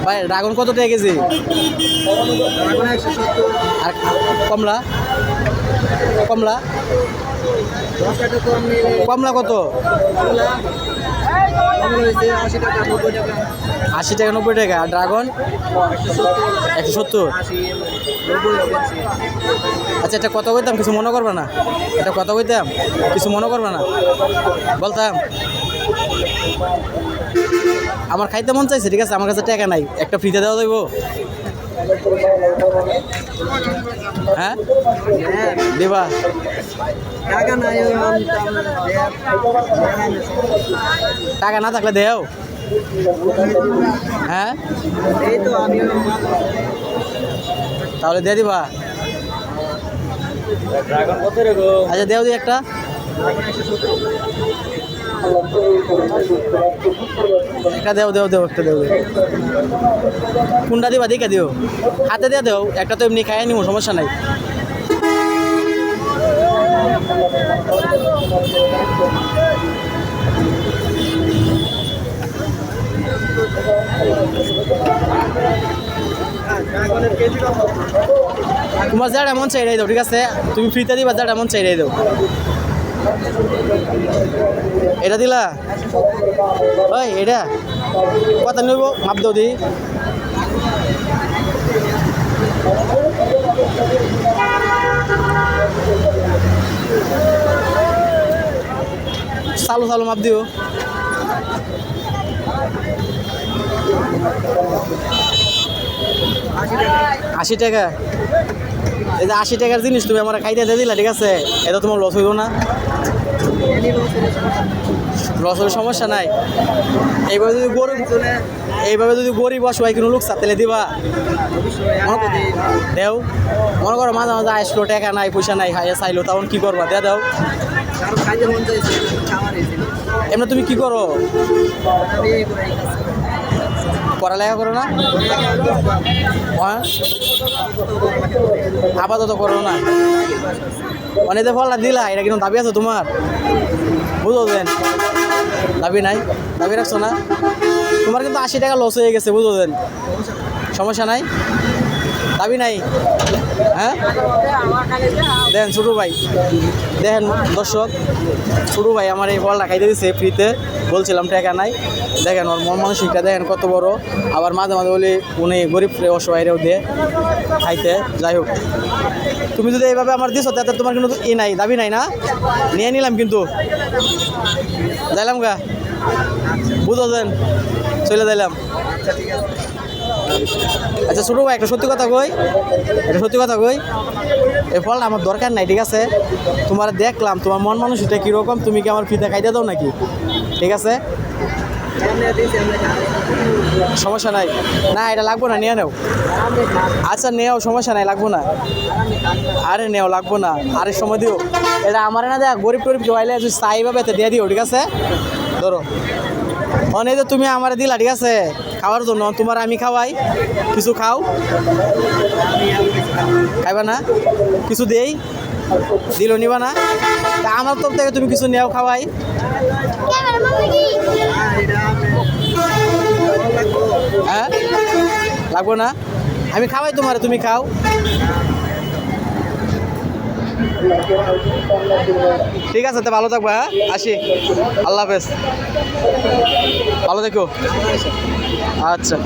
ভাই ড্রাগন কত টাকা কেজি? আর কমলা কমলা কমলা কত? 80 টাকা 90 টাকা। আর ড্রাগন 170। আচ্ছা এটা কত কইতাম, কিছু মনে করবে না? এটা কত কইতাম, কিছু মনে করবে না বলতাম? আমার খাইতে মন চাইছে, ঠিক আছে, আমার কাছে টাকা নাই, একটা ফ্রিতে দেওয়া যাইব? হ্যাঁ দেবা? টাকা না থাকলে দেও। হ্যাঁ তাহলে দিয়ে দিবা। আচ্ছা দেও দি একটা। একটা দেও দেও দেও একটা দেও। কোনটা দিবা দেখে দিও, হাতে দিয়ে দেও। একটা তো এমনি খাইয়ে নিব, সমস্যা নাই। তোমার যার এমন চাই দাও, ঠিক আছে, তুমি ফ্রিতে দিবা, যার এমন চাই দাও। এটা দিলা? ওই এটা কত নেব, মাপ দাও দি। চালু চালু মাপ দিও। 80 টাকা। এই যে 80 টাকার জিনিস তুমি আমার খাইতে দিয়ে দিলা, ঠিক আছে, এটা তোমার লস হইব না? লস হলে সমস্যা নাই। এইভাবে যদি গরিব অসহায় কোনো লোক তাহলে দিবা। দেও, মনে করো মাঝে মাঝে আসলো, টাকা নাই পয়সা নাই, হাইয়া চাইলো, তখন কি করবা? দিয়ে দাও। এমনি তুমি কি করো? পড়ালেখা করো না? হ্যাঁ আপাতত করো না? মানে যে ফলটা দিলা, এটা কিন্তু দাবি আছে তোমার, বুঝো দেন? দাবি নাই, দাবি রাখছো না? তোমার কিন্তু 80 টাকা লস হয়ে গেছে, বুঝো দেন? সমস্যা নাই, দাবি নাই। হ্যাঁ দেন ছোটো ভাই, দেখেন দর্শক, ছোটো ভাই আমার এই ফলটা খাইতে দিচ্ছে ফ্রিতে, বলছিলাম টাকা নাই। দেখেন ওর মন মানসিকটা দেখেন কত বড়। আবার মাঝে মাঝে বলি উনি গরিব অসহায়রেও দিয়ে খাইতে। যাই হোক, তুমি যদি এইভাবে আমার দিছো তাতে তোমার কিন্তু নাই, দাবি নাই না? নিয়ে নিলাম কিন্তু, যাইলাম গা, বুঝো দেন, চলে যাইলাম। আচ্ছা ছোটো ভাই, একটা সত্যি কথা কই, এই ফলটা আমার দরকার নাই, ঠিক আছে? তোমার দেখলাম তোমার মন মানসিকটা কীরকম, তুমি কি আমার ফ্রিতে খাইতে দাও নাকি? ঠিক আছে, সমস্যা নাই। না এটা লাগবো না, নিয়ে নেও। আচ্ছা নেও, সমস্যা নাই, লাগবো না। আরে নেও, লাগবো না, আরে সময় দিও। এটা আমার না দেখ, গরিব টরিব কেউ আইলে চাইভাবে এতে দিয়ে দিও, ঠিক আছে? ধরো অনেক তো তুমি আমার দিলা, ঠিক আছে, খাওয়ার জন্য। তোমার আমি খাওয়াই, কিছু খাও, খাইবা না? কিছু দেই, দিল নিবা না? তা আমার তরফ থেকে তুমি কিছু নেও, খাওয়াই। হ্যাঁ লাগবো না, আমি খাওয়াই তোমার, তুমি খাও। ঠিক আছে, তো ভালো থাকবা। হ্যাঁ আসি, আল্লাহ হাফেজ, ভালো থেকো। আচ্ছা।